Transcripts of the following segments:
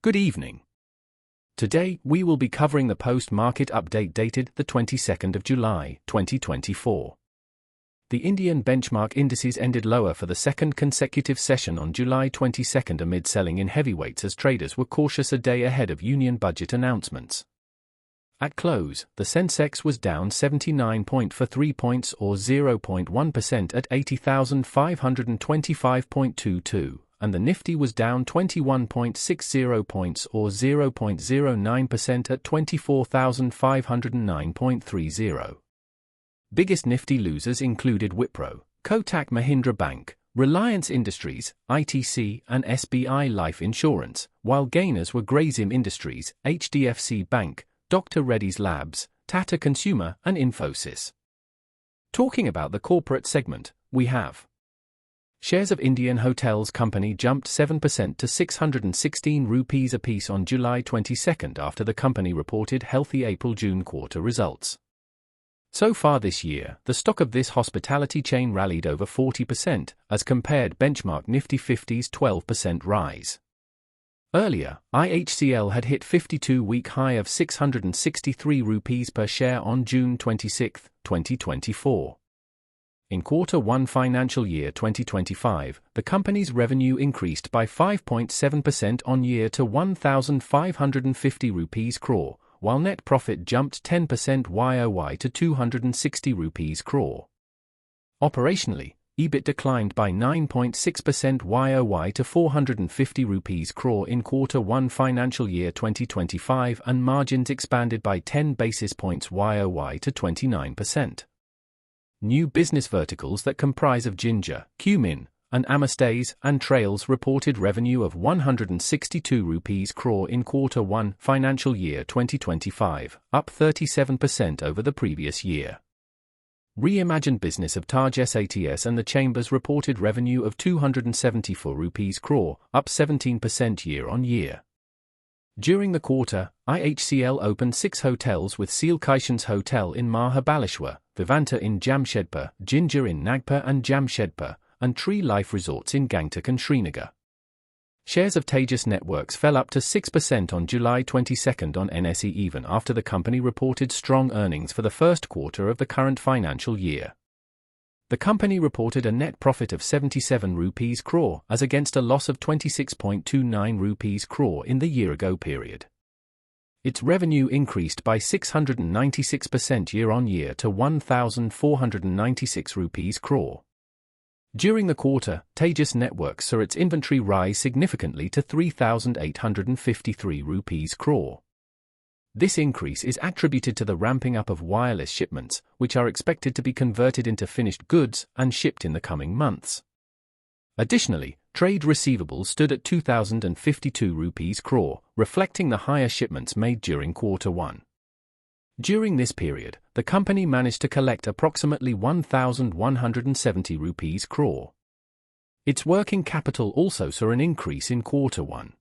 Good evening. Today, we will be covering the post-market update dated the 22nd of July, 2024. The Indian benchmark indices ended lower for the second consecutive session on July 22 amid selling in heavyweights as traders were cautious a day ahead of union budget announcements. At close, the Sensex was down 79.43 points or 0.1% at 80,525.22, and the Nifty was down 21.60 points or 0.09% at 24,509.30. Biggest Nifty losers included WIPRO, Kotak Mahindra Bank, Reliance Industries, ITC, and SBI Life Insurance, while gainers were Grazim Industries, HDFC Bank, Dr. Reddy's Labs, Tata Consumer, and Infosys. Talking about the corporate segment, we have shares of Indian Hotels Company jumped 7% to 616 rupees apiece on July 22 after the company reported healthy April-June quarter results. So far this year, the stock of this hospitality chain rallied over 40% as compared benchmark Nifty 50's 12% rise. Earlier, IHCL had hit 52-week high of 663 rupees per share on June 26, 2024. In Q1 financial year 2025, the company's revenue increased by 5.7% on year to 1,550 rupees crore, while net profit jumped 10% YOY to 260 rupees crore. Operationally, EBIT declined by 9.6% YOY to 450 rupees crore in Q1 financial year 2025 and margins expanded by 10 basis points YOY to 29%. New business verticals that comprise of Ginger, Cumin, and Amastays and Trails reported revenue of 162 rupees crore in Q1 financial year 2025, up 37% over the previous year. Reimagined business of TEJAS and the Chambers reported revenue of 274 rupees crore, up 17% year-on-year. During the quarter, IHCL opened 6 hotels with Seal Kaishan's Hotel in Mahabaleshwar, Vivanta in Jamshedpur, Ginger in Nagpur and Jamshedpur, and Tree Life Resorts in Gangtok and Srinagar. Shares of TEJAS Networks fell up to 6% on July 22 on NSE even after the company reported strong earnings for the first quarter of the current financial year. The company reported a net profit of 77 rupees crore as against a loss of 26.29 rupees crore in the year-ago period. Its revenue increased by 696% year-on-year to 1,496 rupees crore. During the quarter, TEJAS Networks saw its inventory rise significantly to 3,853 rupees crore. This increase is attributed to the ramping up of wireless shipments, which are expected to be converted into finished goods and shipped in the coming months. Additionally, trade receivables stood at 2,052 rupees crore, reflecting the higher shipments made during Q1. During this period, the company managed to collect approximately 1,170 rupees crore. Its working capital also saw an increase in Q1.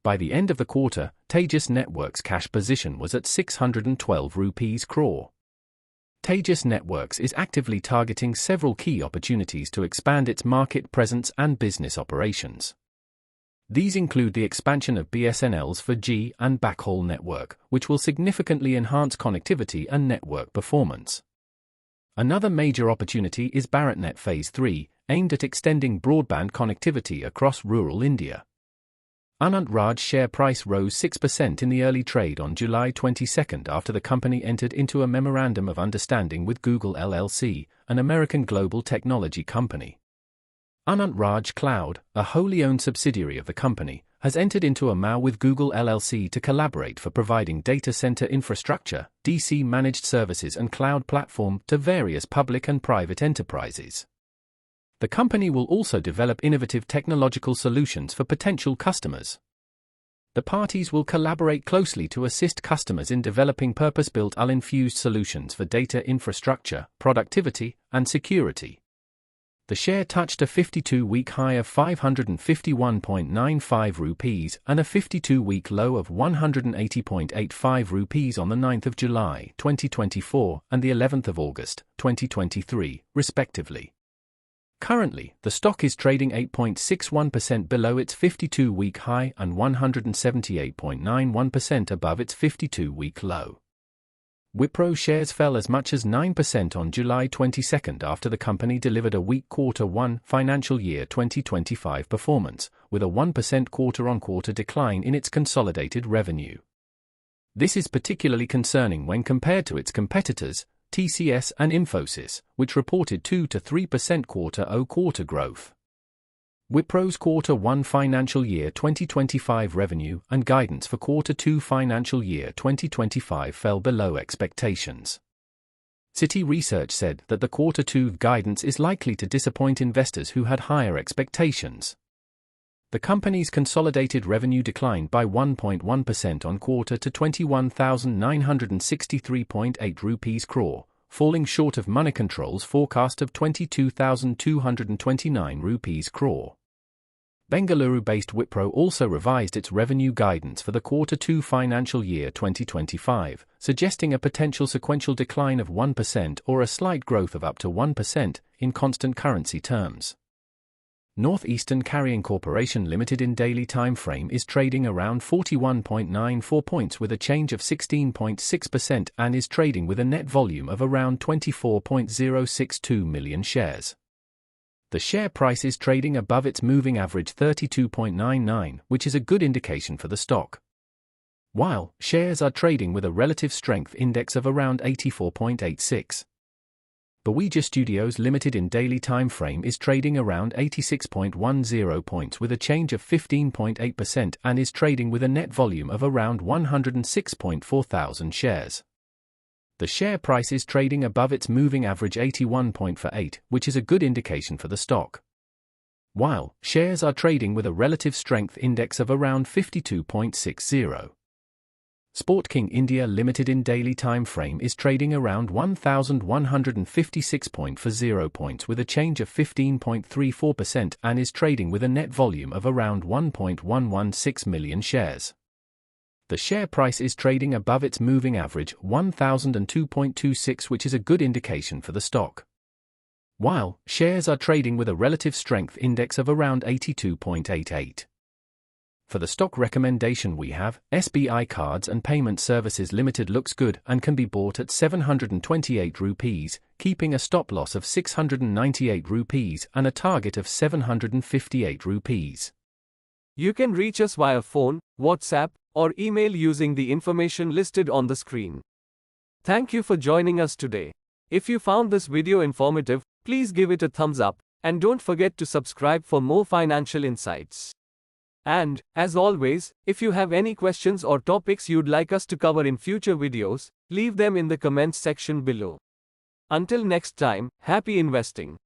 By the end of the quarter, TEJAS Networks' cash position was at 612 rupees crore. TEJAS Networks is actively targeting several key opportunities to expand its market presence and business operations. These include the expansion of BSNL's 4G and backhaul network, which will significantly enhance connectivity and network performance. Another major opportunity is BharatNet Phase 3, aimed at extending broadband connectivity across rural India. ANANT Raj's share price rose 6% in the early trade on July 22 after the company entered into a memorandum of understanding with Google LLC, an American global technology company. ANANT Raj Cloud, a wholly owned subsidiary of the company, has entered into a MOU with Google LLC to collaborate for providing data center infrastructure, DC managed services and cloud platform to various public and private enterprises. The company will also develop innovative technological solutions for potential customers. The parties will collaborate closely to assist customers in developing purpose-built AI-infused solutions for data infrastructure, productivity, and security. The share touched a 52-week high of 551.95 rupees and a 52-week low of 180.85 rupees on the 9th of July, 2024 and the 11th of August, 2023, respectively. Currently, the stock is trading 8.61% below its 52-week high and 178.91% above its 52-week low. WIPRO shares fell as much as 9% on July 22 after the company delivered a weak Q1 financial year 2025 performance, with a 1% quarter-on-quarter decline in its consolidated revenue. This is particularly concerning when compared to its competitors, TCS and Infosys, which reported 2 to 3% quarter-on-quarter growth. WIPRO's Q1 financial year 2025 revenue and guidance for Q2 financial year 2025 fell below expectations. Citi Research said that the Q2 guidance is likely to disappoint investors who had higher expectations. The company's consolidated revenue declined by 1.1% on quarter to 21,963.8 rupees crore, falling short of Moneycontrol's forecast of 22,229 rupees crore. Bengaluru-based WIPRO also revised its revenue guidance for the Q2 financial year 2025, suggesting a potential sequential decline of 1% or a slight growth of up to 1% in constant currency terms. Northeastern Carrying Corporation Limited in daily time frame is trading around 41.94 points with a change of 16.6% and is trading with a net volume of around 24.062 million shares. The share price is trading above its moving average 32.99, which is a good indication for the stock. While shares are trading with a relative strength index of around 84.86. TEJAS Studios Limited in daily time frame is trading around 86.10 points with a change of 15.8% and is trading with a net volume of around 106.4 thousand shares. The share price is trading above its moving average 81.48, which is a good indication for the stock. While shares are trading with a relative strength index of around 52.60. Sport King India Limited in daily time frame is trading around 1,156.40 points with a change of 15.34% and is trading with a net volume of around 1.116 million shares. The share price is trading above its moving average 1,002.26, which is a good indication for the stock. While shares are trading with a relative strength index of around 82.88. For the stock recommendation we have, SBI Cards and Payment Services Limited looks good and can be bought at 728 rupees, keeping a stop loss of 698 rupees and a target of 758 rupees. You can reach us via phone, WhatsApp, or email using the information listed on the screen. Thank you for joining us today. If you found this video informative, please give it a thumbs up, and don't forget to subscribe for more financial insights. And, as always, if you have any questions or topics you'd like us to cover in future videos, leave them in the comments section below. Until next time, happy investing.